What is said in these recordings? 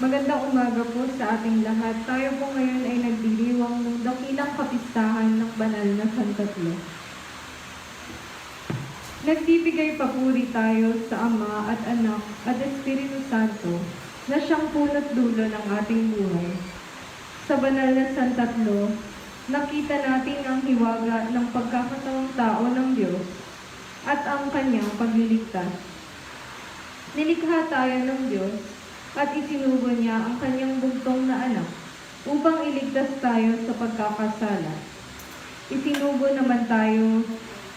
Magandang umaga po sa ating lahat. Tayo po ngayon ay nagdiriwang ng dakilang kapistahan ng banal na Santa Claus. Nagbibigay papuri tayo sa Ama at Anak at Espiritu Santo na siyang punot dulo ng ating buhay. Sa banal na Santa Claus, nakita natin ang hiwaga ng pagkakataong tao ng Diyos at ang kanyang pagliligtas. Nilikha tayo ng Diyos at isinugo niya ang kanyang bugtong na anak upang iligtas tayo sa pagkakasala. Isinugo naman tayo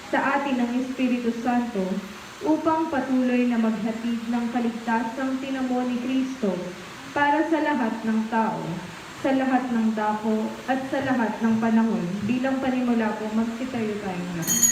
sa atin ng Espiritu Santo upang patuloy na maghatid ng kaligtasang tinamo ni Kristo para sa lahat ng tao, sa lahat ng dako at sa lahat ng panahon. Bilang panimula po, magsitayo tayong lahat.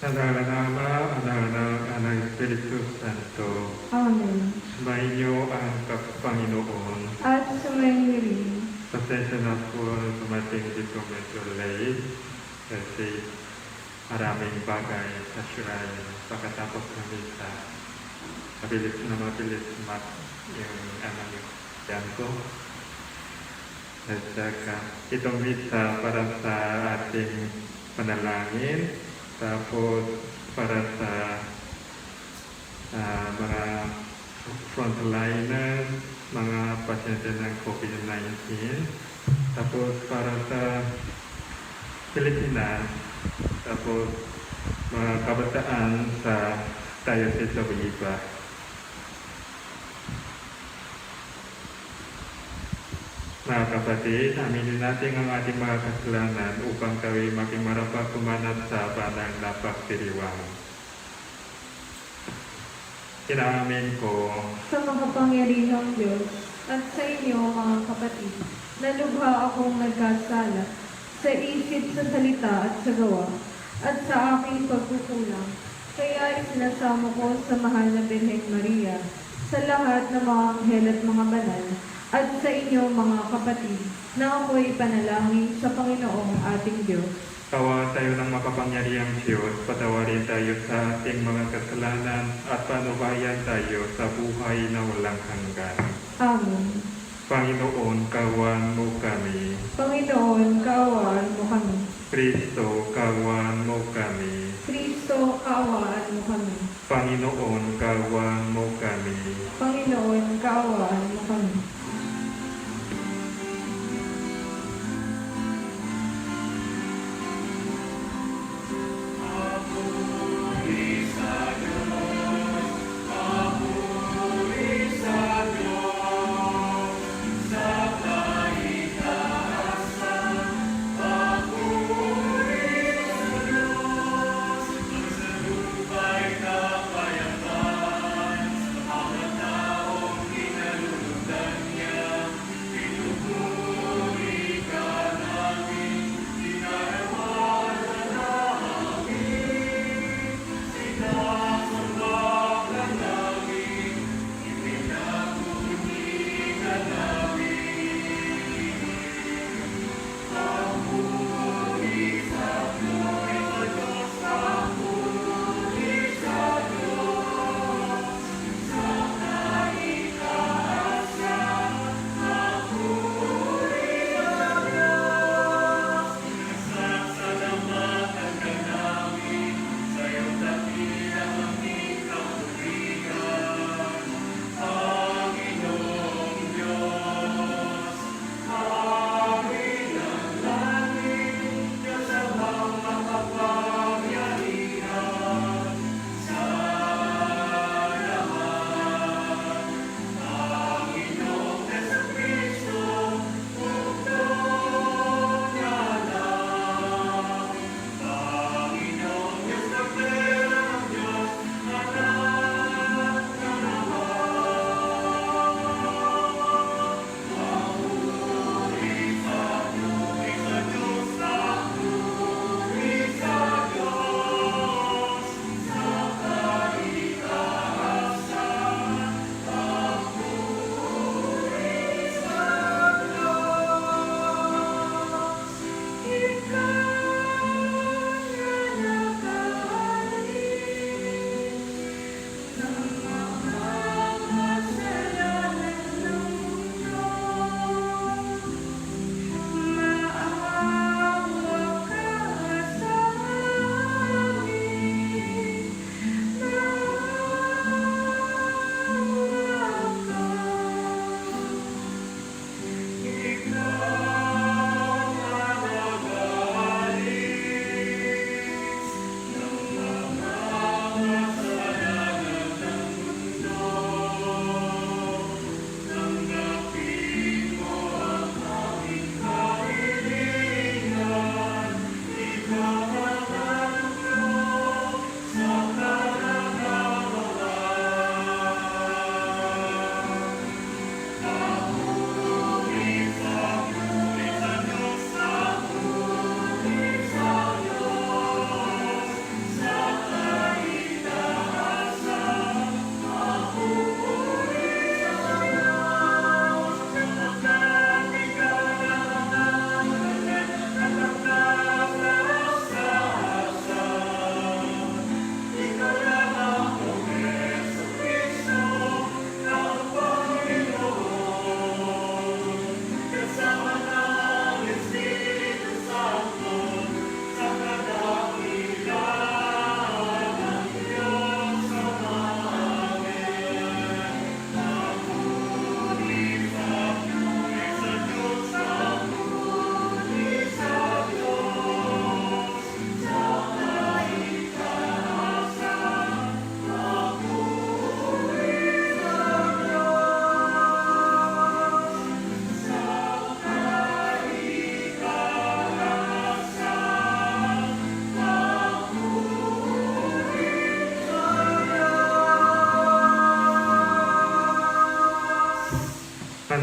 Sa ngalan ng Ama, Anak, Espiritu Santo. Amen. Sumainyo ang Panginoon. At sumainyo rin. Pasensya na po dumating dito medyo late kasi maraming bagay sa shrine. Pagkatapos ng misa, mabilis yung yan ko. At saka itong misa para sa ating panalangin, tapos para sa mga frontliners, mga pasyente ng COVID-19, tapos para sa Pilipinas, tapos mga kabataan sa Diocese of Iba. Mga kapatid, aminin natin ang ating mga kasalanan upang tayo'y maging marapat-kumanat sa banal na pagdiriwang. Inaamin ko Sa makapangyarihang Diyos at sa inyo mga kapatid, na lubha akong nagkasala sa isip, sa salita at sa gawa, at sa aking pagkukulang. Kaya isinasamo ko sa mahal na Birheng Maria, sa lahat ng mga anghel at mga banal, at sa inyo mga kapatid, na ako'y panalangin sa Panginoong ating Diyos. tawa tayo ng makapangyarihang Diyos, patawarin tayo sa ating mga kasalanan at panubayan tayo sa buhay na walang hanggan. Amen. Panginoon, kawan mo kami. Panginoon, kaawaan mo kami. Kristo, kawan mo kami. Kristo, kaawaan mo kami. Panginoon, kawan mo kami. Panginoon, kaawaan mo kami.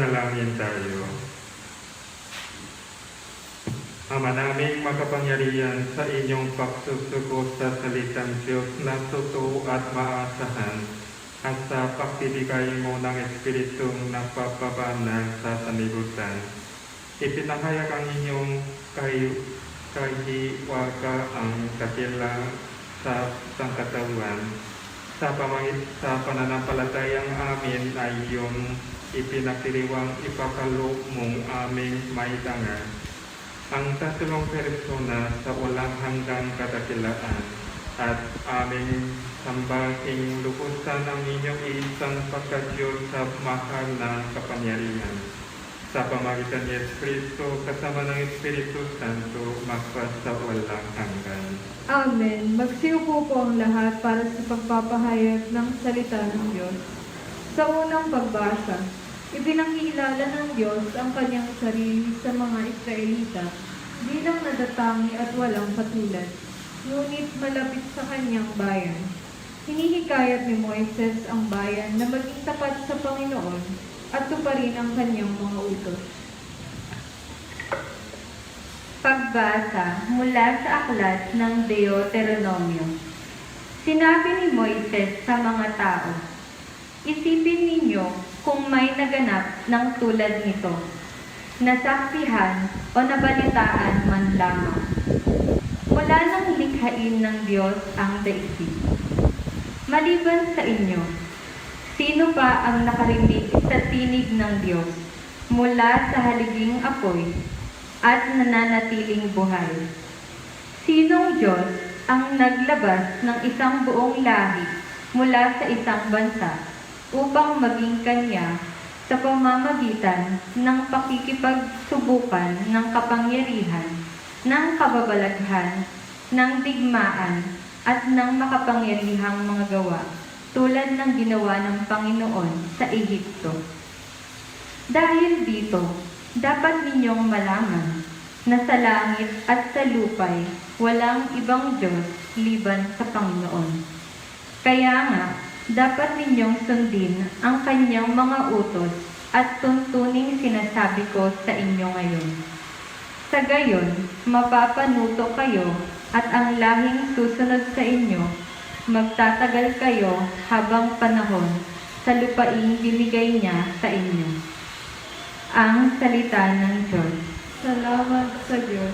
Manalangin tayo. Ama naming makapangyarihan, sa inyong pagsusuko sa salitang Diyos na totoo at maasahan, at sa pagbibigay mo ng Espiritong nagpapabanal sa sanlibutan, ipinahayag ang inyong kahiwagaang dakila sa sangkatawan. Sa pananampalatayang amin ay iyong ipinagdiriwang ipakalo mong aming maitangan ang tatlong persona sa walang hanggang kadakilaan, at aming sambahin lubusan ang inyong isang pagkadyos sa mahal na kapangyarihan. Sa pamagitan ni Kristo kasama ng Espiritu Santo, magpas sa walang hanggan. Amen. Magsiupo po ang lahat para sa pagpapahayag ng salita ng Diyos. Sa unang pagbasa, ipinakilala ng Diyos ang kanyang sarili sa mga Israelita bilang nadatangi at walang katulad, ngunit malapit sa kanyang bayan. Hinihikayat ni Moises ang bayan na maging tapat sa Panginoon at tuparin ang kanyang mga utos. Pagbasa mula sa aklat ng Deuteronomio. Sinabi ni Moises sa mga tao, "Isipin ninyo kung may naganap ng tulad nito, nasaksihan o nabalitaan man lamang. Wala nang likhain ng Diyos ang daigdig. Maliban sa inyo, sino pa ang nakarinig sa tinig ng Diyos mula sa haliging apoy at nananatiling buhay? Sinong Diyos ang naglabas ng isang buong lahi mula sa isang bansa upang maging kanya sa pamamagitan ng pakikipagsubukan ng kapangyarihan, ng kababalaghan, ng digmaan, at ng makapangyarihang mga gawa tulad ng ginawa ng Panginoon sa Ehipto? Dahil dito, dapat ninyong malaman na sa langit at sa lupay walang ibang Diyos liban sa Panginoon. Kaya nga, dapat ninyong sundin ang kanyang mga utos at tuntuning sinasabi ko sa inyo ngayon. Sa gayon, mapapanuto kayo at ang lahing susunod sa inyo, magtatagal kayo habang panahon sa lupaing binigay niya sa inyo." Ang salita ng Diyos. Salamat sa Diyos.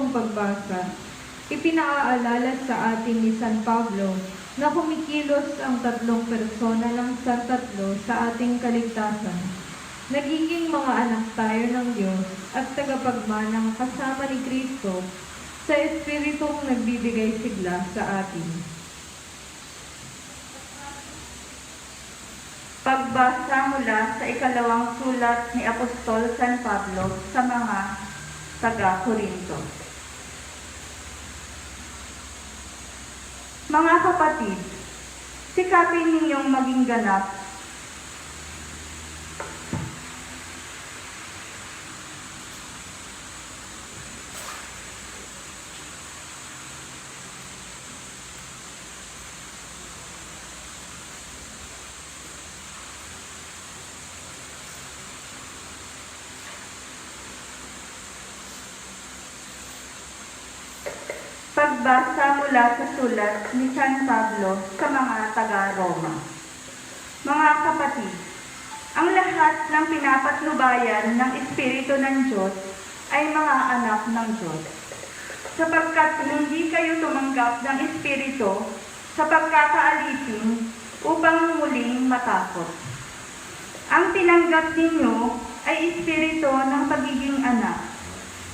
pong pagbasa, ipinaaalala sa atin ni San Pablo na kumikilos ang tatlong persona ng San Tatlo sa ating kaligtasan. Nagiging mga anak tayo ng Diyos at tagapagmanang kasama ni Kristo sa Espiritong nagbibigay sigla sa atin. Pagbasa mula sa ikalawang sulat ni Apostol San Pablo sa mga taga-Korinto. Mga kapatid, sikapin ninyong maging ganap Pagbasa mula sa sulat ni San Pablo sa mga taga-Roma. Mga kapatid, ang lahat ng pinapatnubayan ng Espiritu ng Diyos ay mga anak ng Diyos. Sapagkat hindi kayo tumanggap ng Espiritu sa pagkakaalitin upang muling matakot. Ang tinanggap ninyo ay Espiritu ng pagiging anak,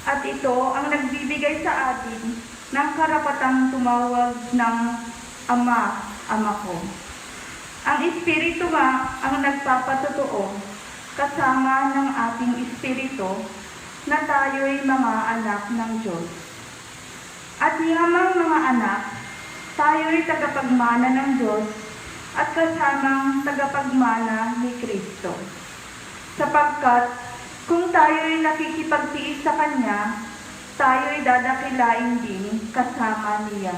at ito ang nagbibigay sa atin ng karapatang tumawag ng Ama, Ama ko. Ang Espiritu nga ang nagpapatotoo kasama ng ating Espiritu na tayo'y mga anak ng Diyos. At yamang mga anak, tayo'y tagapagmana ng Diyos at kasamang tagapagmana ni Kristo. Sapagkat kung tayo'y nakikipagtiis sa Kanya, tayo'y dadakilain din kasama niya.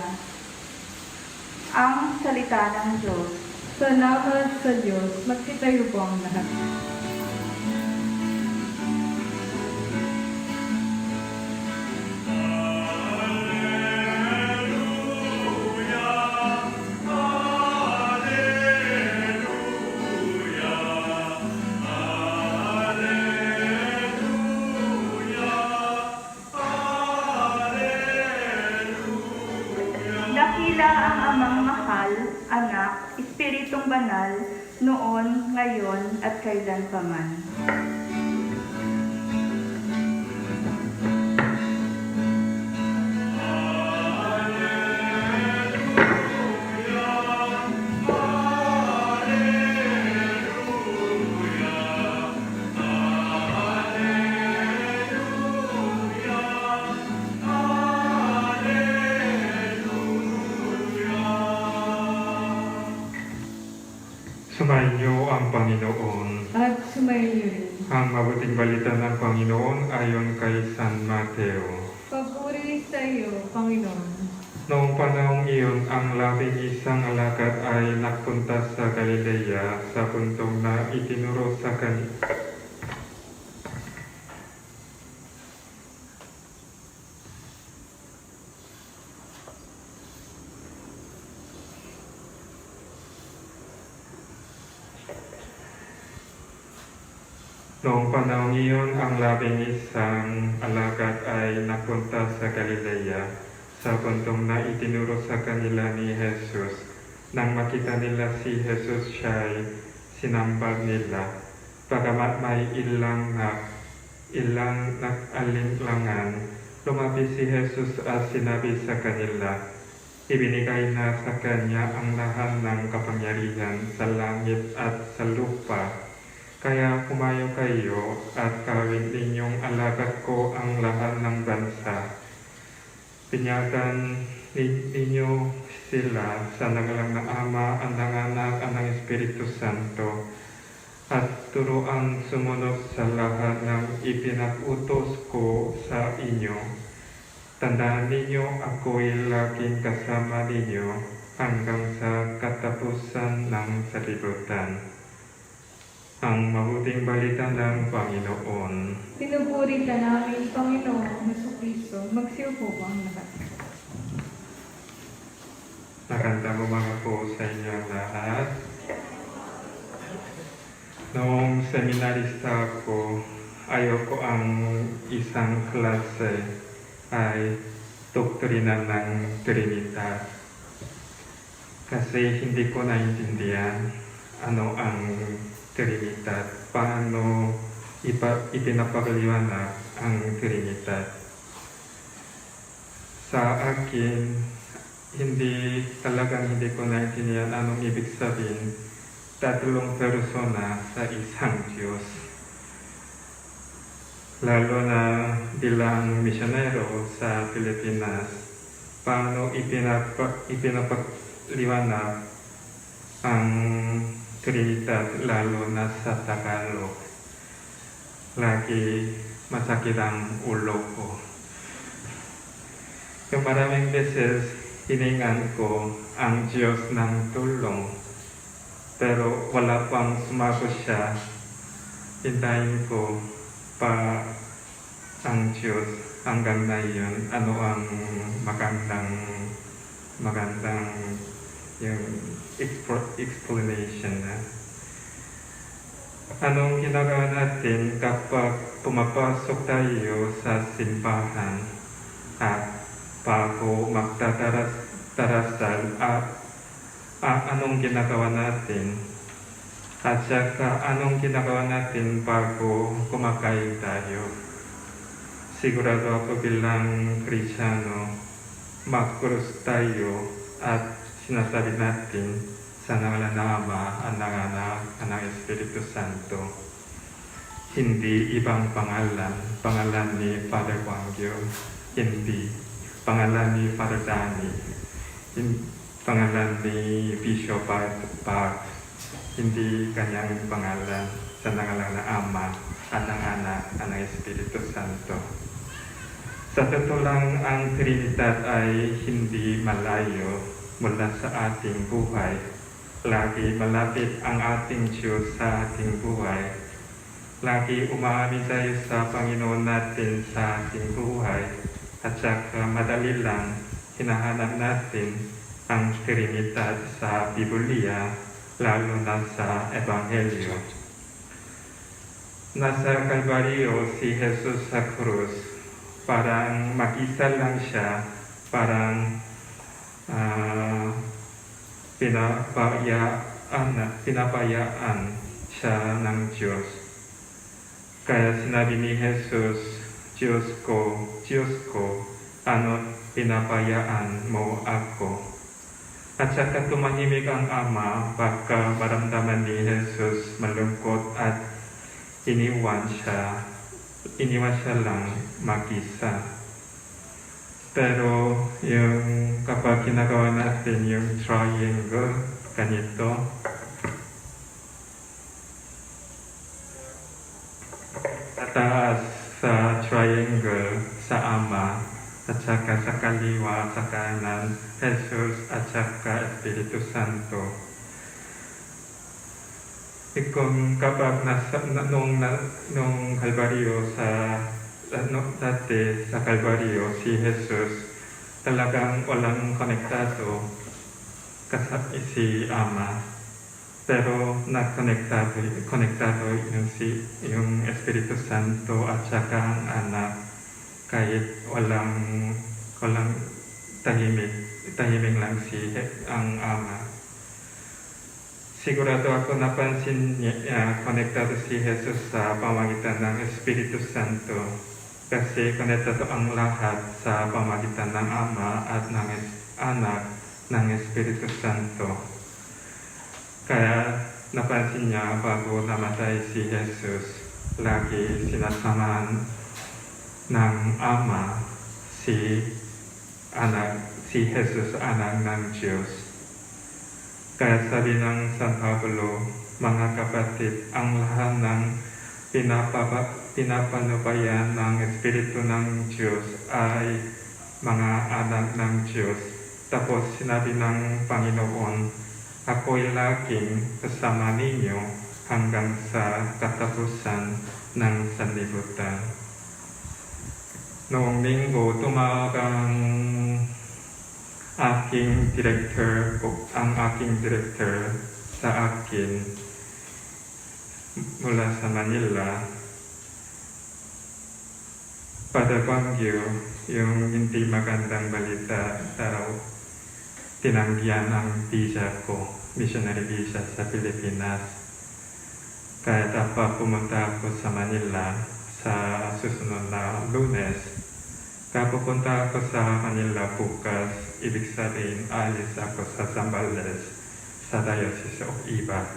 Ang salita ng Diyos. Salamat sa Diyos. Magsitayo po ang lahat. Dakila ang amang mahal, anak, Espiritong banal, noon, ngayon, at kailanpaman. Sumainyo ang Panginoon. At sumayin niyo rin. Ang mabuting balita ng Panginoon ayon kay San Mateo. Papuri sa iyo, Panginoon. Noong panahong iyon, ang 11 alagad ay nagpunta sa Galilea sa puntong na itinuro sa kanila. Noong panahong iyon, ang 11 alagad ay napunta sa Galilea sa puntong na itinuro sa kanila ni Jesus. Nang makita nila si Jesus, siya'y sinambal nila. Bagamat may ilang nag-alinlangan, lumapit si Jesus at sinabi sa kanila, ibinigay na sa kanya ang lahat ng kapangyarihan sa langit at sa lupa. Kaya pumayo kayo at gawin ninyong alagad ko ang lahat ng bansa. Binyagan ninyo sila sa ngalan ng Ama, at ng Anak, at ng Espiritu Santo, at turuan sumunod sa lahat ng ipinag-utos ko sa inyo. Tandaan ninyo ako'y laging kasama ninyo hanggang sa katapusan ng sanlibutan. Ang mabuting balita ng Panginoon. Pinupuri ka namin, Panginoon Jesucristo. Magsiupo po ang lahat. Nakanta mo mga po sa inyo ang lahat. Noong seminarista ako, ayoko ang isang klase ay doktrina ng Trinidad. Kasi hindi ko naintindihan ano ang Trinidad, paano ipinapaliwanag ang Trinidad. Sa akin, hindi ko naintindihan anong ibig sabihin tatlong persona sa isang Diyos. Lalo na bilang misyonero sa Pilipinas, paano ipinapaliwanag ang Trinidad lalo na sa Tagalog. Lagi masakit ang ulo ko. Kung maraming beses hiningan ko ang Diyos ng tulong, pero wala pang sumagot siya, hintayin ko pa ang Diyos hanggang ngayon ano ang magandang yung explanation na. Anong ginagawa natin kapag pumapasok tayo sa simbahan at bago magtadarasal anong ginagawa natin? At saka anong ginagawa natin bago kumakain tayo? Sigurado ako bilang Kristiyano, mag-cross tayo at sinasabi natin sa ngalan ng Ama, Anak, Anak, Espiritu Santo. Hindi ibang pangalan ni Father Wangyo, hindi pangalan ni Father Danny, pangalan ni Bishop Park, hindi kanyang pangalan sa ngalan ng Ama, Anak, Anak, Espiritu Santo. Sa totoo lang, ang Trinidad ay hindi malayo mula sa ating buhay. Lagi malapit ang ating Diyos sa ating buhay. Lagi umaamin tayo sa Panginoon natin sa ating buhay. At saka madali lang hinahanap natin ang Trinidad sa Biblia, lalo na sa Ebanghelyo. Nasa Kalbaryo si Jesus sa krus, parang mag-isa lang siya, parang pinapayaan siya ng Diyos. Kaya sinabi ni Jesus, Diyos ko, ano pinapayaan mo ako? At saka tumahimik ang Ama, baka maramdaman ni Jesus malungkot at iniwan siya lang mag-isa. Pero yung kapag ginagawa natin yung triangle, ganito, sa taas sa triangle, sa Ama, at saka sa kaliwa, sa kanan, Jesus at saka Espiritu Santo. Kung kapag nung Kalbaryo dati sa Kalbaryo, si Jesus talagang walang konektado kasama si Ama, pero konektado yung Espiritu Santo at saka ang Anak, kahit walang tahimik lang ang Ama. Sigurado ako napansin niya, konektado si Jesus sa pamagitan ng Espiritu Santo. Kasi konektado ang lahat sa pamagitan ng Ama at ng Anak ng Espiritu Santo. Kaya napansin niya bago namatay si Jesus, lagi sinasamahan ng Ama si Jesus, Anak ng Diyos. Kaya sabi ng San Pablo, mga kapatid, ang lahat ng pinapanubayan ng Espiritu ng Diyos ay mga anak ng Diyos. Tapos sinabi ng Panginoon, ako'y laging kasama ninyo hanggang sa katapusan ng sanlibutan. Noong linggo, tumawag ang aking director sa akin mula sa Manila Father Bangyo, yung hindi magandang balita daw, tinanggihan ang visa ko, missionary visa sa Pilipinas. Kaya dapat pumunta ako sa Manila sa susunod na Lunes. Kaya pupunta ako sa Manila bukas, ibig sabihin alis ako sa Zambales, sa Diocese of Iba.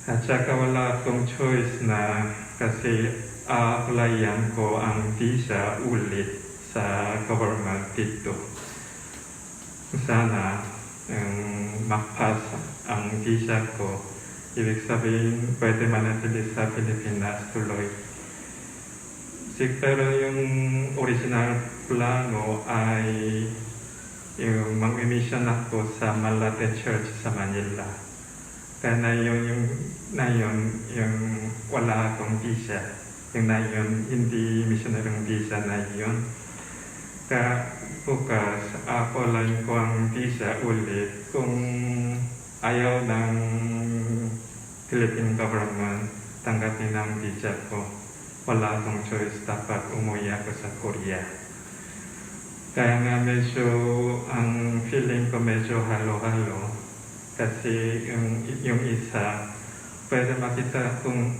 At saka wala akong choice na kasi applyan ko ang visa ulit sa government dito. Sana makpas ang visa ko. Ibig sabihin, pwede manatili sa Pilipinas tuloy. Pero yung original plano ay yung mag-mission ako sa Malate Church sa Manila. Kaya na yun, yung wala akong visa. Yung na yun, hindi missionary visa na yun. Kaya bukas, apply ko ang visa ulit kung ayaw ng Philippine government tanggapin ang visa ko. Wala akong choice, dapat umuwi ako sa Korea. Kaya nga medyo, ang feeling ko medyo halo-halo. Kasi yung isa, pwede makita kung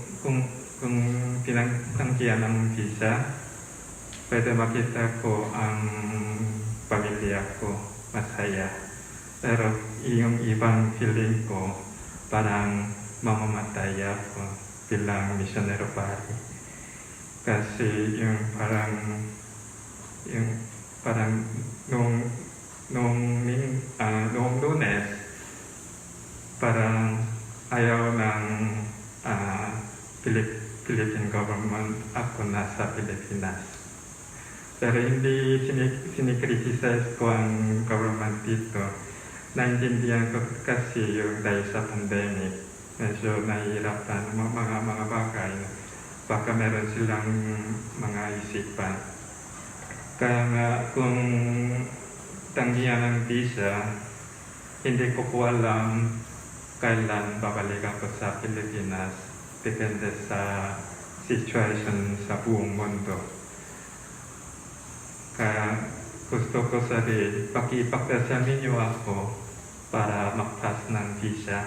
pinagtanggihan ng visa, pwede makita ko ang pamilya ko masaya. Pero yung ibang feeling ko, parang mamamatay ako bilang missionary pari. Kasi yung parang nung Lunes, parang ayaw ng Philippine government ako nasa Pilipinas. Pero hindi sinikriticize ko ang government dito. Naintindihan ko kasi yung dahil sa pandemic, medyo nahihirapan mga bagay. Baka meron silang mga isipan. Kaya nga kung tanggihan ng visa, hindi ko po alam kailan babalik ako sa Pilipinas. Depende sa situation sa buong mundo. Kaya gusto ko sabihin, pakipagdasal ninyo ako para magpas ng visa.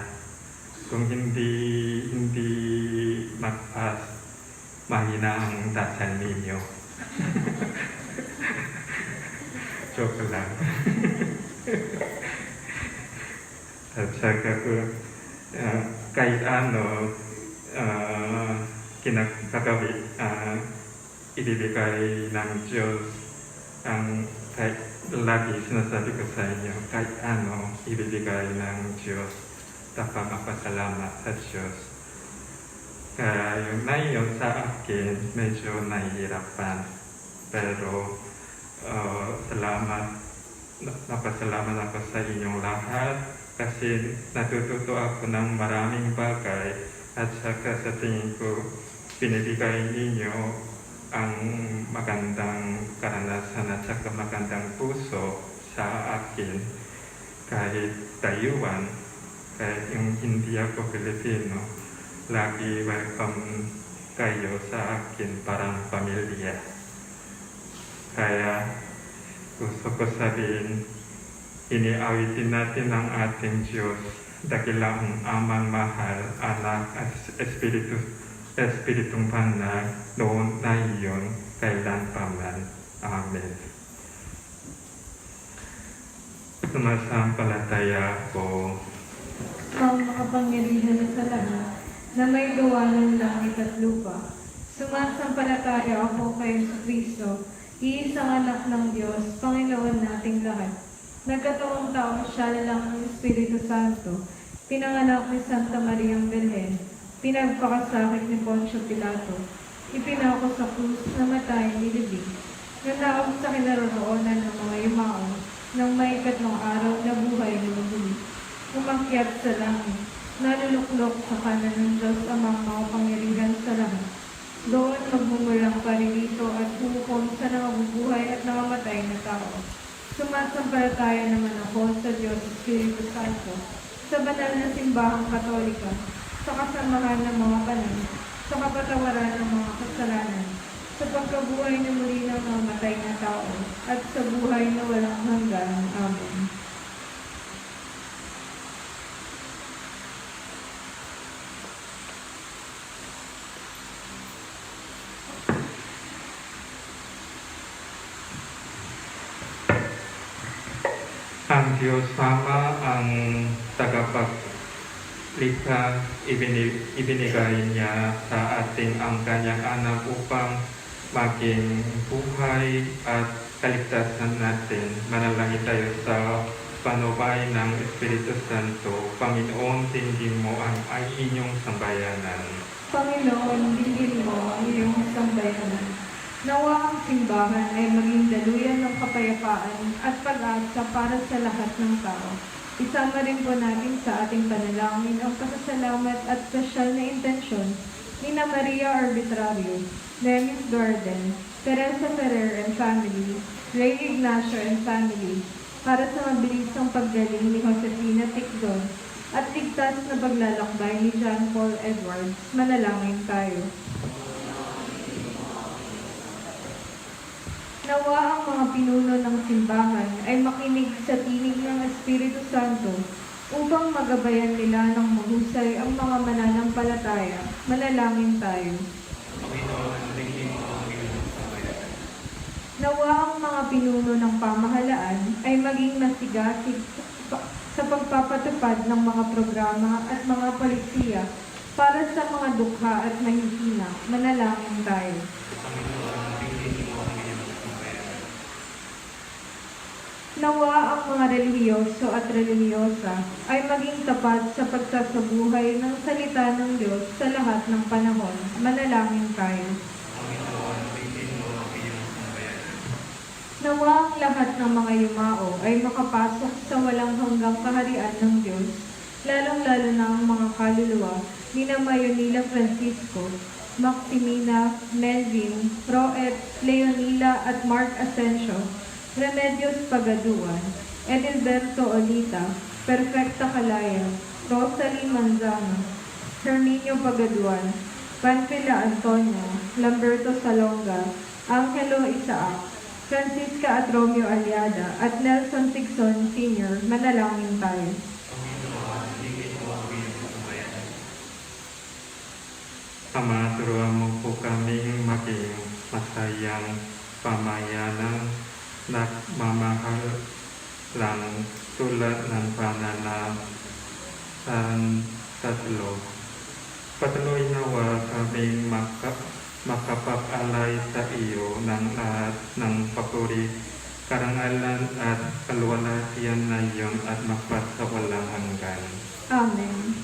Kung hindi magpas, mahina ang dasal ninyo. Joke lang. At saka kahit ano kinakagawi, ibibigay ng Diyos ang kahit lagi sinasabi ko sa inyo, kahit ano ibibigay ng Diyos, dapat mapasalamat sa Diyos. Kaya yung ngayon sa akin, medyo nahihirapan. Pero napasalamat ako sa inyong lahat kasi natututo ako ng maraming bagay at saka sa tingin ko binibigay ninyo ang magandang karanasan at saka magandang puso sa akin kahit Taiwan, kahit yung hindi ako Pilipino, lagi welcome kayo sa akin parang pamilya. Kaya gusto ko sabihin, iniawitin natin ang ating Diyos, dakilang amang mahal, anak at Espiritong Banal, noon na iyon, kailan pa man. Amen. Sumasampalataya ko Ang makapangyarihan sa lahat, na may gawa ng langit at lupa. Sumasampalataya ako kay Kristo, iisang anak ng Diyos, Panginoon nating lahat. Nagkatawang tao siya lang ng Espiritu Santo, pinanganak ni Santa Mariang Birhen, pinagpakasakit ni Poncio Pilato, ipinako sa krus, namatay, nilibing, nanakot sa kinaroroonan ng mga yumao, ng may ikatlong araw na buhay na muli, umakyat sa langit, naluluklok sa kanan ng Diyos amang makapangyarihan sa lahat. Doon magmumulang paririto at hukom sa nangabubuhay at nangamatay na tao. Sumasampalataya naman ako sa Diyos Espiritu Santo, sa banal na simbahang Katolika, sa kasamahan ng mga banal, sa kapatawaran ng mga kasalanan, sa pagkabuhay na muli ng mga matay na tao, at sa buhay na walang hanggan. Amen. Ang Diyos Ama ang tagapaglikha, ibinigay niya sa ating ang kanyang anak upang maging buhay at kaligtasan natin. Manalangin tayo sa panubay ng Espiritu Santo. Panginoon, tingin mo ang inyong sambayanan. Panginoon, dinggin mo ang iyong sambayanan. Nawa ang simbahan ay maging daluyan ng kapayapaan at pag-asa para sa lahat ng tao. Isama rin po natin sa ating panalangin ang pasasalamat at special na intensyon ni Maria Arbitrario, Demis Gordon, Teresa Ferrer and family, Ray Ignacio and family, para sa mabilisang paggaling ni Josefina Ticdon at ligtas na paglalakbay ni John Paul Edwards. Manalangin tayo. Nawa ang mga pinuno ng simbahan ay makinig sa tinig ng Espiritu Santo upang magabayan nila ng mahusay ang mga mananampalataya. Manalangin tayo. Nawa ang mga pinuno ng pamahalaan ay maging masigasig sa pagpapatupad ng mga programa at mga polisiya para sa mga dukha at mahihina. Manalangin tayo. Nawa ang mga relihiyoso at relihiyosa ay maging tapat sa pagsasabuhay ng salita ng Diyos sa lahat ng panahon. Manalangin tayo. Nawa ang lahat ng mga yumao ay makapasok sa walang hanggang kaharian ng Diyos, lalong-lalo na ang mga kaluluwa ni Mayonila Francisco, Maximina, Melvin, Roet, Leonila at Mark Asensio, Remedios Pagaduan, Edilberto Olita, Perfecta Calayan, Rosalie Manzano, Herminio Pagaduan, Panfila Antonio, Lamberto Salonga, Angelo Isaac, Francisca at Romeo Aliada, at Nelson Tigson Sr. Manalangin tayo. Ama, turuan mo po kaming maging masayang pamayanan na mamahal lang tulad ng pananasan tatlo. Patuloy nawa kaming makapag-alay sa iyo ng lahat ng papuri, karangalan at kaluwalhatian na iyon at magpat sa walang hanggan. Amen.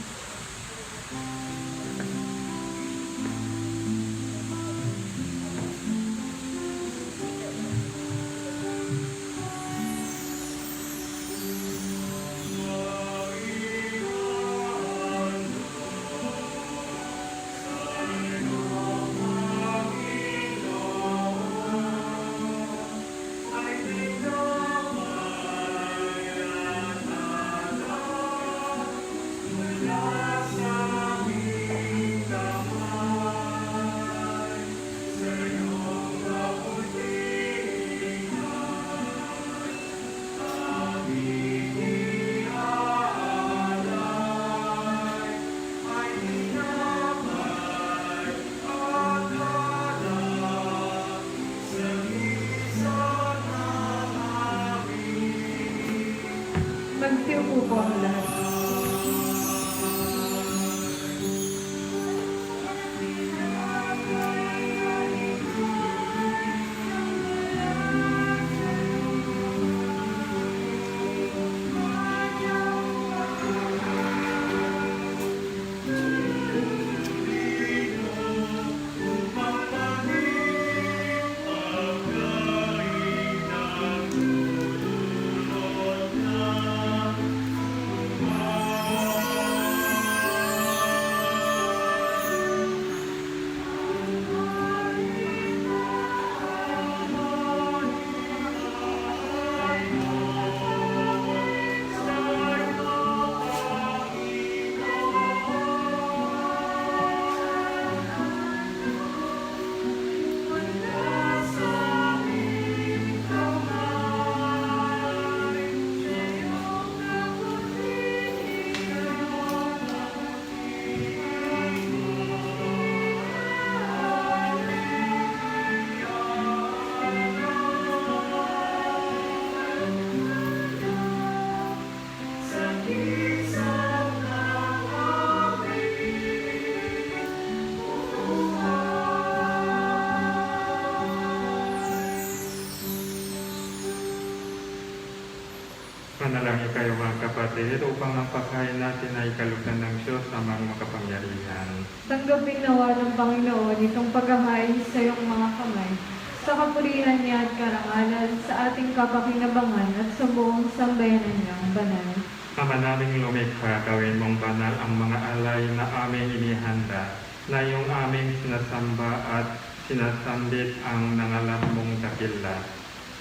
kayo mga kapatid upang ang pagkain natin ay kalugdan ng Diyos na mga makapangyarihan. Tanggapin nawa ng Panginoon itong paghahain sa iyong mga kamay, sa kapurihan niya at karangalan, sa ating kapakinabangan at sa buong sambayanan niyang banal. Ama naming lumikha, gawin mong banal ang mga alay na aming inihanda, na iyong aming sinasamba at sinasambit ang nangalan mong dakila,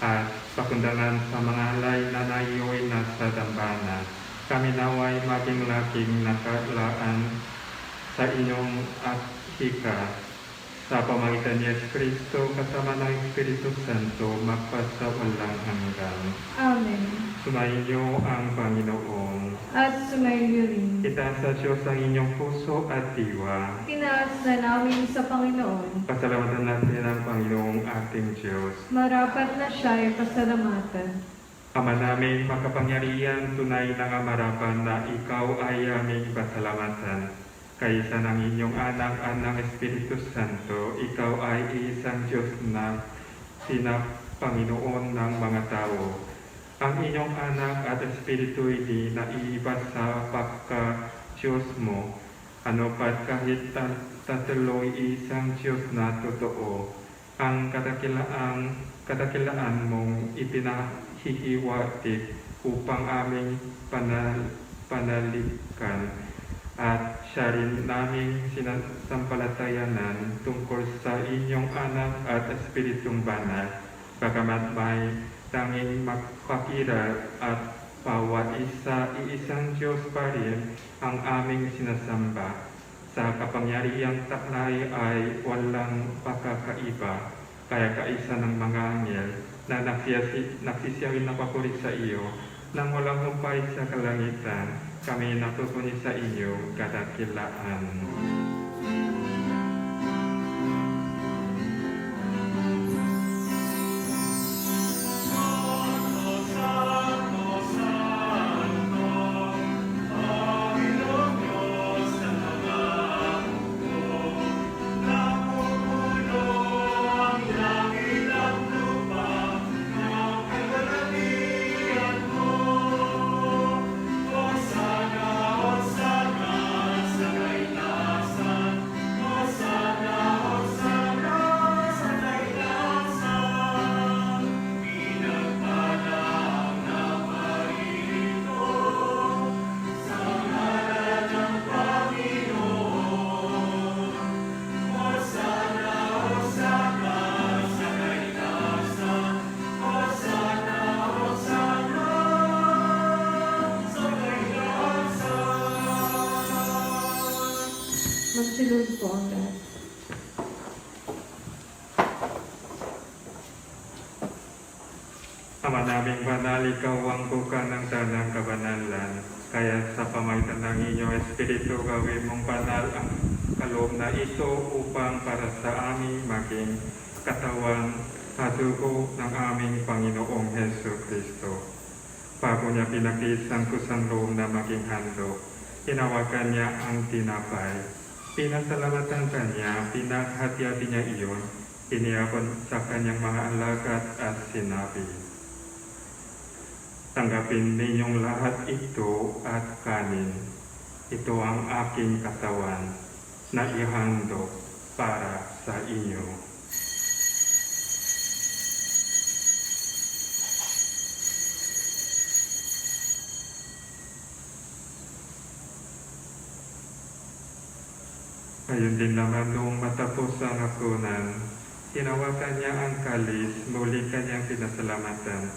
at pakundangan sa mga alay na naiyo'y nasa dambana. Kami naway maging laking nakalaan sa inyong hika, sa pamagitan ni Yesu Kristo kasama ng Espiritu Santo magpasawalang hanggan. Amen. Sumainyo ang Panginoon. At sumainyo rin. Itaas sa Diyos ang inyong puso at diwa. Tinaas na namin sa Panginoon. Pasalamatan natin ang Panginoong ating Diyos. Marapat na siya ay pasalamatan. Ama namin makapangyarihan, tunay na marapan na ikaw ay aming pasalamatan. Kaysa ng inyong anak at ng Espiritu Santo, ikaw ay isang Diyos na Panginoon ng mga tao. Ang inyong anak at Espiritu ay naiiba sa pagka-Diyos mo. Ano pat kahit tatlo'y isang Diyos na totoo, ang kadakilaan mong ipinahihiwatig upang aming panalikan, at siya rin naming sinasampalatayanan tungkol sa inyong anak at Espiritong Banal, bagamat may tanging magpakira at bawat iisang Diyos pa rin ang aming sinasamba. Sa kapangyarihang taklay ay walang pagkakaiba, kaya kaisa ng mga anghel na nagsisiyawin na papuri sa iyo, nang walang humpay sa kalangitan, kami natutuni sa inyo kadakilaan. Magsilod po ang lahat. Ama naming banal, ikaw ang buka ng tanang kabanalan. Kaya sa pamagitan ng inyong Espiritu, gawin mong banal ang kaloob na ito upang para sa aming maging katawan at dugo ng aming Panginoong Hesu Kristo. Bago niya pinakisan ko sa loob na maging handog, tinawagan niya ang tinapay. Pinasalamatan kanya, pinaghati-hati niya iyon, iniyapon sa kanyang mga alagad at sinabi, tanggapin ninyong lahat ito at kanin. Ito ang aking katawan na ihandog para sa inyo. Ayun din naman noong matapos ang hapunan, tinawagan niya ang kalis, muli kanyang pinasalamatan.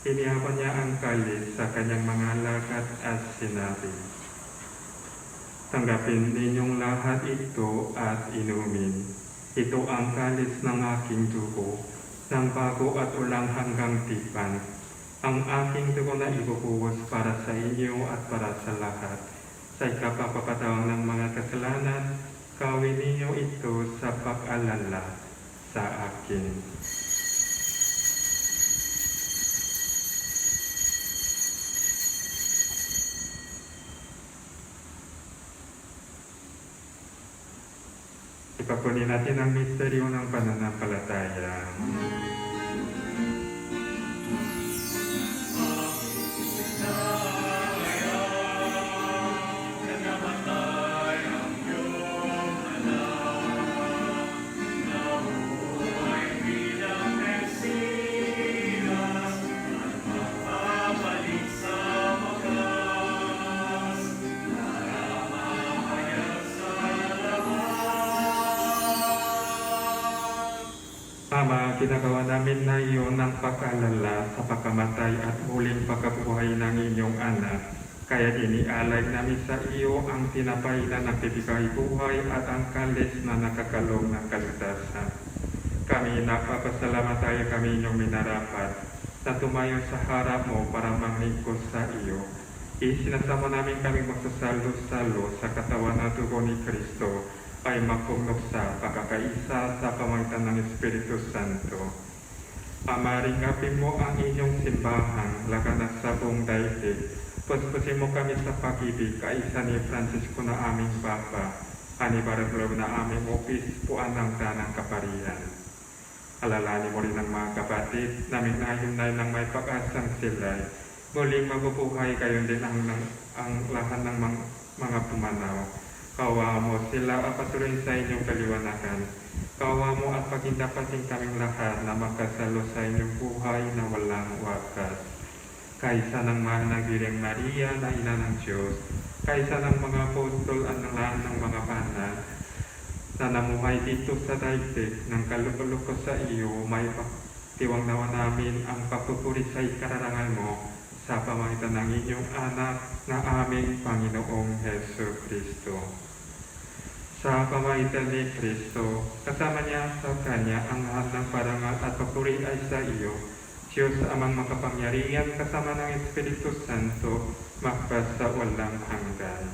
Inihapon niya ang kalis sa kanyang mga alagad at sinabi, tanggapin ninyong lahat ito at inumin. Ito ang kalis ng aking dugo, ng bago at ulang hanggang tipan. Ang aking dugo na ibubuhos para sa inyo at para sa lahat. Sa ikapapatawang ng mga kasalanan, gawin ninyo ito sa pag-alala sa akin. Ipapunin natin ang misteryo ng pananampalataya. pinagawa namin na iyon ng pag-alala sa pagkamatay at muling pagkabuhay ng inyong anak. Kaya inialay namin sa iyo ang tinapay na nagbibigay buhay at ang kalis na nakakalong ng kaligtasan. Kami nagpapasalamat tayo kami inyong minarapat na tumayo sa harap mo para manglingkod sa iyo. Isinasama namin kami magsasalo-salo sa katawan at dugo ni Kristo ay magpugnok sa pagkakaisa sa pamagitan ng Espiritu Santo. Ama, ringapin mo ang inyong simbahan laganap sa buong daigdig. Puspusin mo kami sa pag-ibig, kaisa ni Francisco na aming Papa, ani Bartolomeo na aming Obispuan ng Tanang Kaparian. Alalahanin mo rin ang mga kapatid, naming nahinay ng may pag-asang sila'y muling mabubuhay kayo din ang lahat ng mga pumanaw. Kawa mo sila at patuloy sa inyong kaliwanagan. Kawa mo at pagindapating kaming lahat na makasalo sa inyong buhay na walang wakas. Kaisa ng mahal na Birheng Maria na Ina ng Diyos, kaisa ng mga apostol at ng lahat ng mga banal na namuhay dito sa daigdig ng kaluluko ko sa iyo, may tiwang nawa namin ang pagpupuri sa ikararangal mo sa pamagitan ng inyong anak na aming Panginoong Hesus Kristo. Sa pamagitan ni Kristo, kasama niya sa Kanya ang lahat ng parangal at papuri ay sa iyo, Diyos amang makapangyarihan kasama ng Espiritu Santo, magpas sa walang hanggan.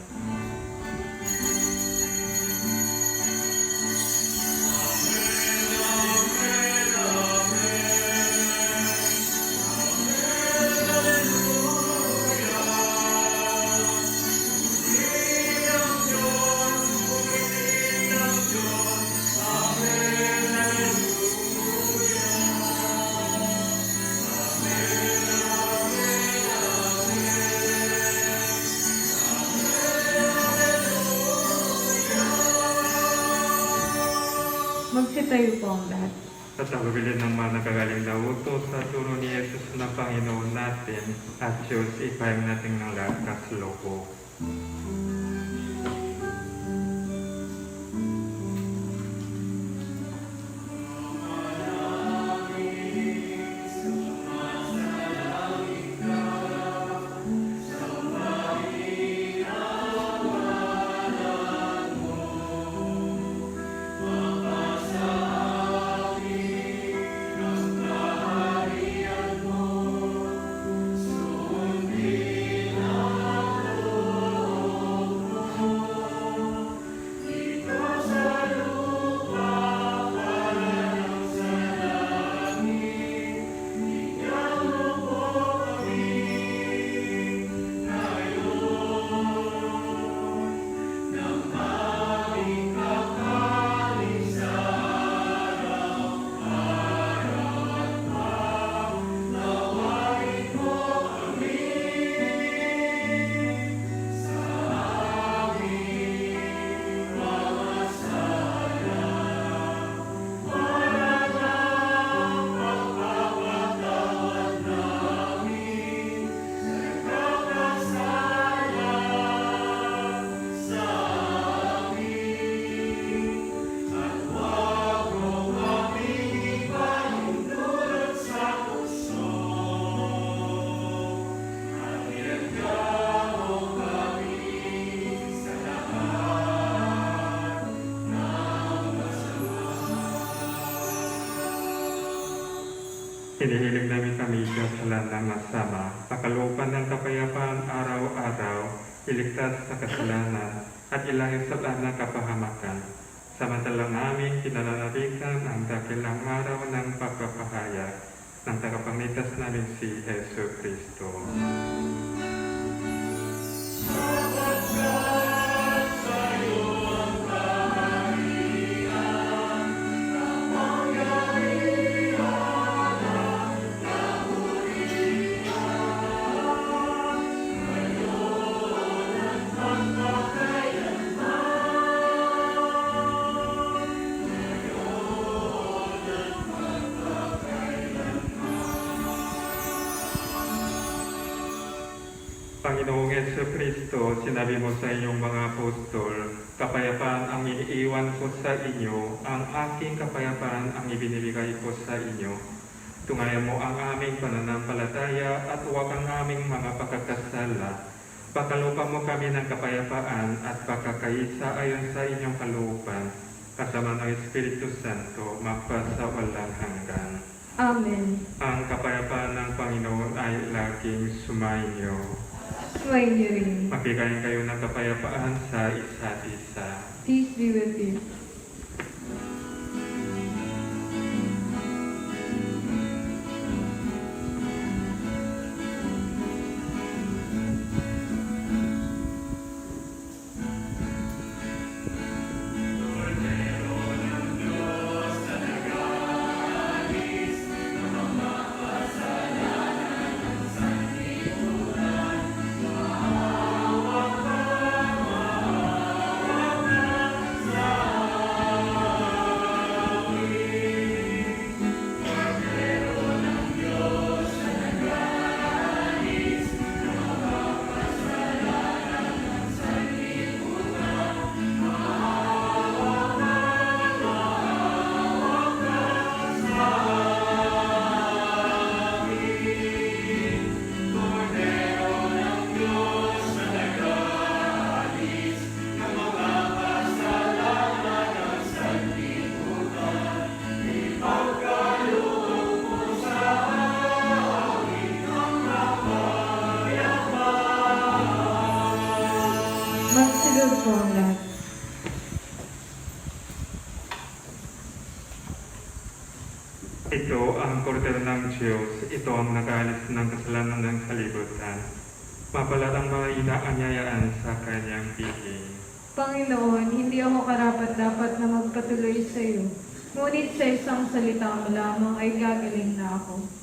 Magsitayo po ang lahat. At ang bibili ng mga nagagaling na utos sa turo ni Jesus na Panginoon natin at Diyos, ipahing natin ng lakas loob. Hinihiling namin kami sa lahat ng masama, pakalooban ng kapayapaan araw-araw, iligtas sa kasalanan, at ilayo sa lahat ng kapahamakan. Samantalang namin kinalalabigan ang dakilang araw ng pagpapahayag ng tagapagligtas namin si Hesus Kristo. Yesu Kristo, sinabi mo sa inyong mga apostol, kapayapaan ang iniiwan ko sa inyo, ang aking kapayapaan ang ibinibigay ko sa inyo. Tungayan mo ang aming pananampalataya at huwag ang aming mga pagkakasala. Pagkalooban mo kami ng kapayapaan at pagkakaisa ayon sa inyong kalooban, kasama ng Espiritu Santo, magpasawalang hanggan. Amen. Ang kapayapaan ng Panginoon ay laging sumainyo. Sumayin niyo rin. Magbigayin kayo ng kapayapaan sa isa't isa. Peace be with you. Magsilod po ang lahat. Ito ang kordero ng Diyos, ito ang nag-aalis ng kasalanan ng kalibutan. Mapalad ang mga inaanyayaan sa kanyang piling. Panginoon, hindi ako karapat-dapat na magpatuloy sa iyo. Ngunit sa isang salita mo lamang ay gagaling na ako.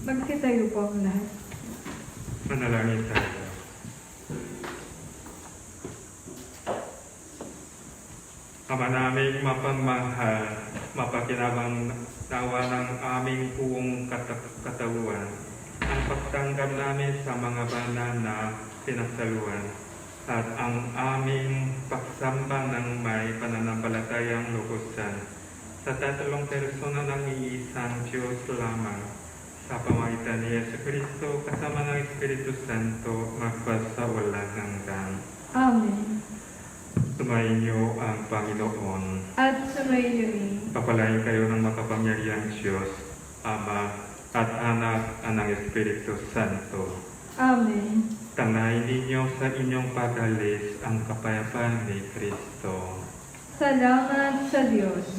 Magsitayo po ang lahat. Manalangin tayo. Ama naming mapagmahal, mapakinabang nawa ng aming buong katawan, ang pagtanggap namin sa mga banal na pinagsaluan, at ang aming pagsamba ng may pananampalatayang lubusan sa tatlong persona ng iisang Diyos lamang, sa pamagitan ni Yesu Cristo kasama ng Espiritu Santo magpasa walang hanggan. Amen. Sumainyo ang Panginoon. At sumayo rin. Papalain kayo ng makapangyarihang Diyos, Ama at Anak at ng Espiritu Santo. Amen. Tanayin ninyo sa inyong pag-alis ang kapayapaan ni Kristo. Salamat sa Diyos.